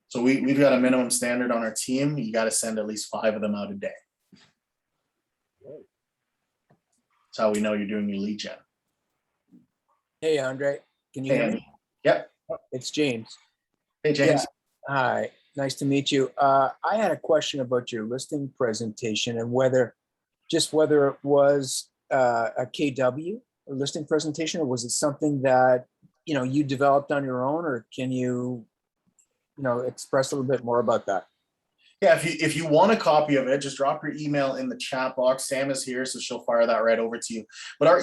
Speaker 2: So we've got a minimum standard on our team. You got to send at least 5 of them out a day. That's how we know you're doing your lead gen.
Speaker 7: Hey, Andre, can you
Speaker 2: Hey,
Speaker 7: hear
Speaker 2: Andy.
Speaker 7: me?
Speaker 2: Yep.
Speaker 7: It's James.
Speaker 2: Hey, James.
Speaker 7: Hi, nice to meet you. I had a question about your listing presentation and whether it was a KW or listing presentation, or was it something that, you developed on your own, or can you, express a little bit more about that?
Speaker 2: Yeah, if you want a copy of it, just drop your email in the chat box. Sam is here, so she'll fire that right over to you. But our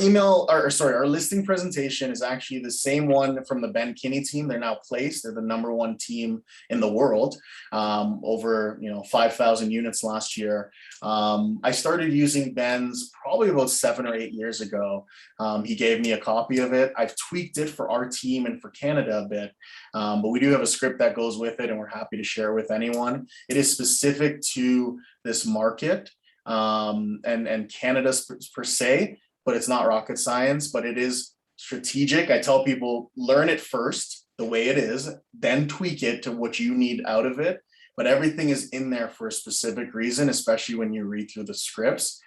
Speaker 2: listing presentation is actually the same one from the Ben Kinney team. They're now placed. They're the #1 team in the world, over 5,000 units last year. I started using Ben's probably about 7 or 8 years ago. He gave me a copy of it. I've tweaked it for our team and for Canada a bit, but we do have a script that goes with it, and we're happy to share it with anyone. It is specific to this market and Canada per se, but it's not rocket science, but it is strategic. I tell people, learn it first the way it is, then tweak it to what you need out of it. But everything is in there for a specific reason, especially when you read through the scripts.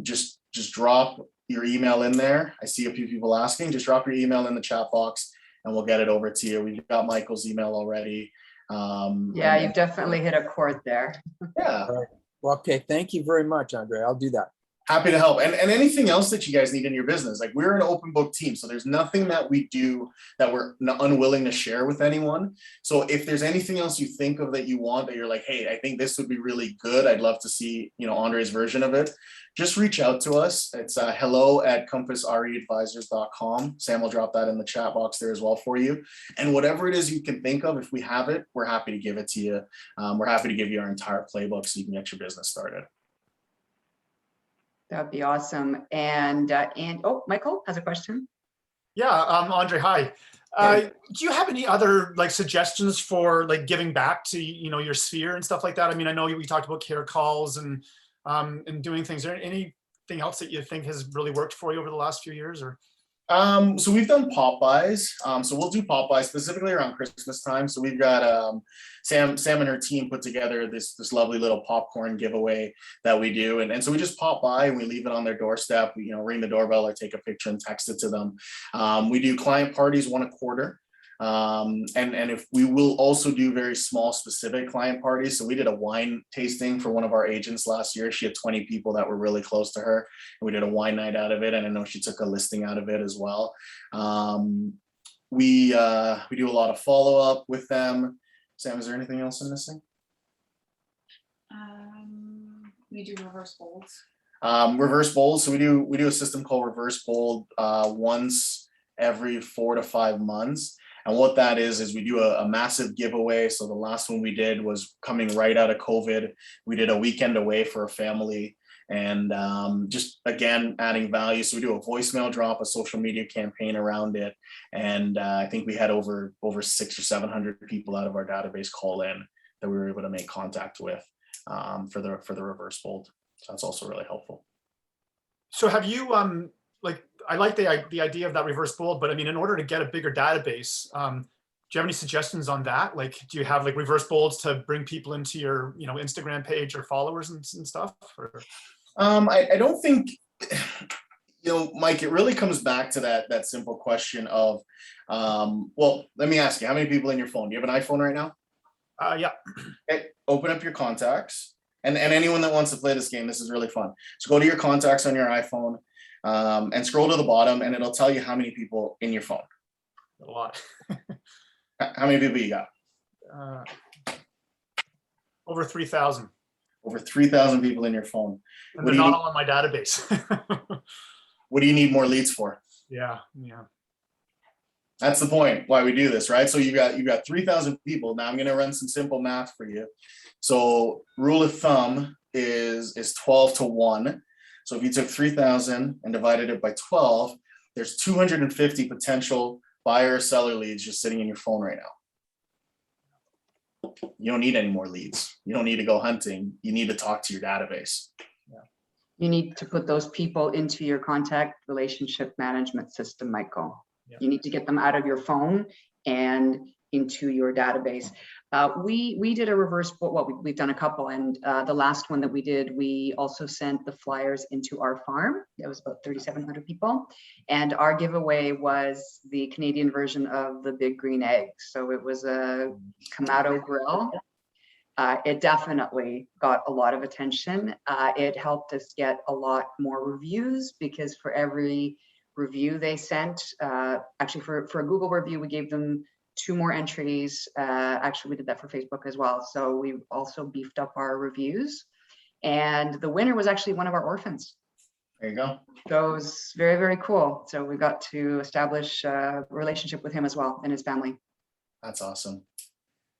Speaker 2: Just drop your email in there. I see a few people asking, just drop your email in the chat box and we'll get it over to you. We've got Michael's email already.
Speaker 1: Yeah, you've definitely hit a chord there.
Speaker 2: Yeah.
Speaker 7: Well, okay, thank you very much, Andre. I'll do that.
Speaker 2: Happy to help. And anything else that you guys need in your business, like we're an open book team. So there's nothing that we do that we're unwilling to share with anyone. So if there's anything else you think of that you want, that you're like, hey, I think this would be really good, I'd love to see, Andre's version of it, just reach out to us. It's hello@compassreadvisors.com. Sam will drop that in the chat box there as well for you. And whatever it is you can think of, if we have it, we're happy to give it to you. We're happy to give you our entire playbook so you can get your business started.
Speaker 1: That'd be awesome. And oh, Michael has a question.
Speaker 8: Yeah, Andre, hi. Do you have any other suggestions for giving back to your sphere and stuff like that? I mean, I know we talked about care calls and doing things. Is there anything else that you think has really worked for you over the last few years, or?
Speaker 2: So we've done pop buys. So we'll do pop buys specifically around Christmas time. So we've got Sam and her team put together this lovely little popcorn giveaway that we do. And so we just pop by and we leave it on their doorstep. We, ring the doorbell or take a picture and text it to them. We do client parties 1 a quarter. And if we will also do very small specific client parties. So we did a wine tasting for one of our agents last year. She had 20 people that were really close to her, and we did a wine night out of it. And I know she took a listing out of it as well. We do a lot of follow-up with them. Sam, is there anything else I'm missing?
Speaker 9: We do reverse bolds.
Speaker 2: Reverse bold. So we do a system called reverse bold once every 4 to 5 months. And what that is we do a massive giveaway. So the last one we did was coming right out of COVID. We did a weekend away for a family, and just again, adding value. So we do a voicemail drop, a social media campaign around it. And I think we had over 600 or 700 people out of our database call in that we were able to make contact with for the reverse bold. So that's also really helpful.
Speaker 8: So have you, I like the idea of that reverse bold, but I mean, in order to get a bigger database, do you have any suggestions on that? Do you have reverse bolds to bring people into your, Instagram page or followers and stuff? Or?
Speaker 2: I don't think, Mike, it really comes back to that simple question of, well, let me ask you, how many people in your phone? Do you have an iPhone right now?
Speaker 8: Yeah.
Speaker 2: Okay, open up your contacts, and anyone that wants to play this game, this is really fun. So go to your contacts on your iPhone, and scroll to the bottom, and it'll tell you how many people in your phone.
Speaker 8: A lot.
Speaker 2: How many people you got?
Speaker 8: Over 3,000.
Speaker 2: Over 3,000 people in your phone.
Speaker 8: And they're not all on my database.
Speaker 2: What do you need more leads for?
Speaker 8: Yeah.
Speaker 2: That's the point why we do this, right? So you got 3,000 people. Now I'm going to run some simple math for you. So rule of thumb is 12 to 1. So if you took 3,000 and divided it by 12, there's 250 potential buyer or seller leads just sitting in your phone right now. You don't need any more leads. You don't need to go hunting. You need to talk to your database.
Speaker 1: You need to put those people into your contact relationship management system, Michael.
Speaker 8: Yeah.
Speaker 1: You need to get them out of your phone and into your database. We did a reverse, well, we've done a couple, and the last one that we did, we also sent the flyers into our farm. It was about 3,700 people. And our giveaway was the Canadian version of the Big Green Egg. So it was a Kamado grill. It definitely got a lot of attention. It helped us get a lot more reviews, because for every review they sent, actually for a Google review, we gave them 2 more entries. Actually, we did that for Facebook as well. So we also beefed up our reviews. And the winner was actually one of our orphans.
Speaker 2: There you go.
Speaker 1: So it was very, very cool. So we got to establish a relationship with him as well and his family.
Speaker 2: That's awesome.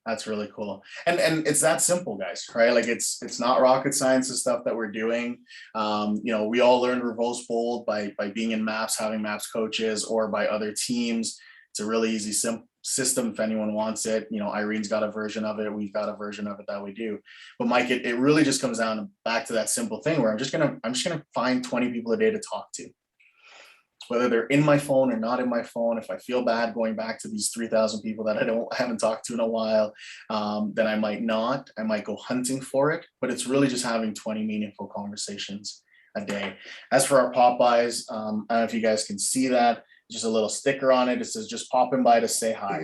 Speaker 2: That's really cool. And it's that simple, guys, right? Like it's not rocket science, the stuff that we're doing. We all learned Reverse Bold by being in MAPS, having MAPS coaches, or by other teams. It's a really easy system if anyone wants it. Irene's got a version of it. We've got a version of it that we do. But Mike, it really just comes down back to that simple thing where I'm just gonna find 20 people a day to talk to. Whether they're in my phone or not in my phone. If I feel bad going back to these 3,000 people that I haven't talked to in a while, then I might go hunting for it. But it's really just having 20 meaningful conversations a day. As for our Popeyes, I don't know if you guys can see that, just a little sticker on it. It says just popping by to say hi.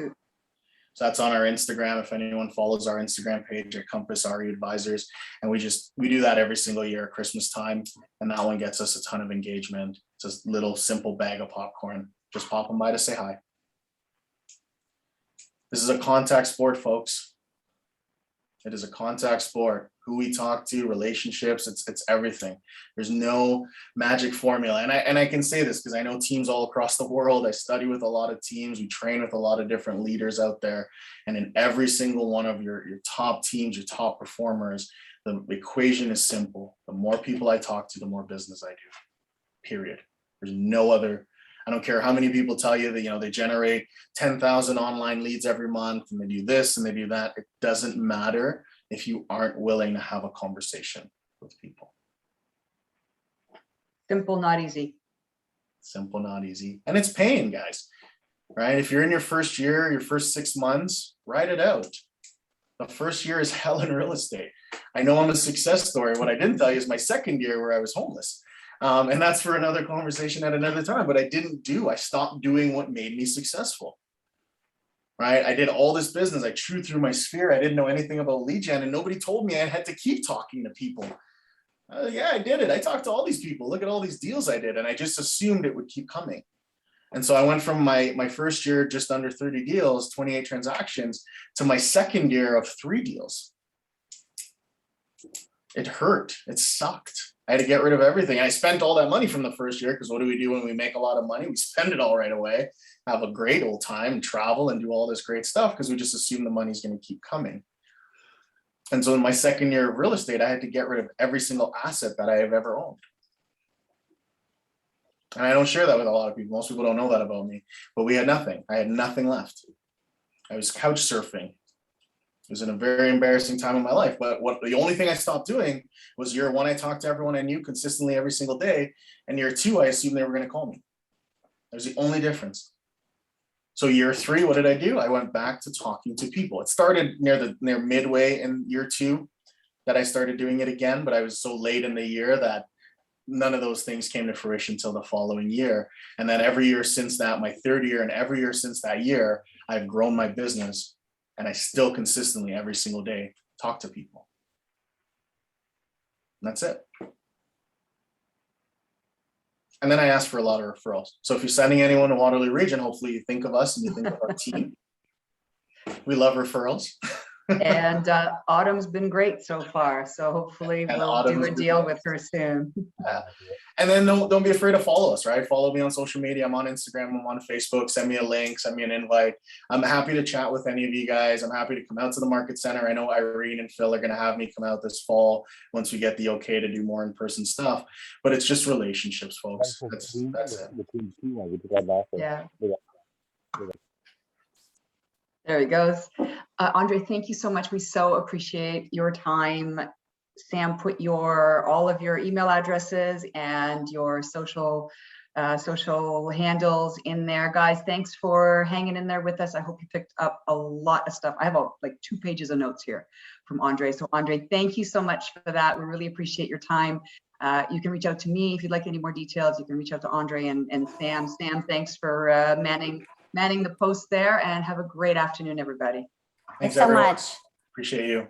Speaker 2: So that's on our Instagram. If anyone follows our Instagram page at Compass RE Advisors, and we do that every single year at Christmas time, and that one gets us a ton of engagement. It's a little simple bag of popcorn, just popping by to say hi. This is a contact sport, folks. It is a contact sport. Who we talk to, relationships, it's everything. There's no magic formula. And I can say this because I know teams all across the world. I study with a lot of teams. We train with a lot of different leaders out there. And in every single one of your top teams, your top performers, the equation is simple. The more people I talk to, the more business I do, period. There's no other. I don't care how many people tell you that, they generate 10,000 online leads every month and they do this and they do that. It doesn't matter if you aren't willing to have a conversation with people.
Speaker 1: Simple, not easy.
Speaker 2: Simple, not easy. And it's pain, guys, right? If you're in your first year, your first 6 months, write it out. The first year is hell in real estate. I know I'm a success story. What I didn't tell you is my second year where I was homeless. And that's for another conversation at another time, but I stopped doing what made me successful, right? I did all this business. I chewed through my sphere. I didn't know anything about lead gen, and nobody told me I had to keep talking to people. Yeah, I did it. I talked to all these people. Look at all these deals I did. And I just assumed it would keep coming. And so I went from my first year, just under 30 deals, 28 transactions, to my second year of 3 deals. It hurt. It sucked. I had to get rid of everything. I spent all that money from the first year, because what do we do when we make a lot of money? We spend it all right away, have a great old time, travel and do all this great stuff because we just assume the money's going to keep coming. And so in my second year of real estate, I had to get rid of every single asset that I have ever owned. And I don't share that with a lot of people. Most people don't know that about me, but we had nothing. I had nothing left. I was couch surfing. It was in a very embarrassing time in my life, but the only thing I stopped doing was year 1, I talked to everyone I knew consistently every single day. And year 2, I assumed they were going to call me. That was the only difference. So year 3, what did I do? I went back to talking to people. It started near midway in year 2 that I started doing it again, but I was so late in the year that none of those things came to fruition until the following year. And then every year since that, my 3rd year, and every year since that year, I've grown my business. And I still consistently every single day talk to people. And that's it. And then I ask for a lot of referrals. So if you're sending anyone to Waterloo Region, hopefully you think of us and you think of our team. We love referrals.
Speaker 1: And Autumn's been great so far. So hopefully
Speaker 2: And
Speaker 1: we'll
Speaker 2: Autumn's
Speaker 1: do a
Speaker 2: been
Speaker 1: deal with her soon.
Speaker 2: And then don't be afraid to follow us, right? Follow me on social media. I'm on Instagram, I'm on Facebook. Send me a link, send me an invite. I'm happy to chat with any of you guys. I'm happy to come out to the Market Center. I know Irene and Phil are going to have me come out this fall once we get the okay to do more in-person stuff. But it's just relationships, folks. That's it.
Speaker 1: Yeah. There he goes. Andre, thank you so much. We so appreciate your time. Sam put all of your email addresses and your social handles in there. Guys, thanks for hanging in there with us. I hope you picked up a lot of stuff. I have like 2 pages of notes here from Andre. So Andre, thank you so much for that. We really appreciate your time. You can reach out to me if you'd like any more details. You can reach out to Andre and Sam. Sam, thanks for manning the post there, and have a great afternoon, everybody.
Speaker 2: Thanks
Speaker 10: so
Speaker 2: everyone.
Speaker 10: much.
Speaker 2: Appreciate you.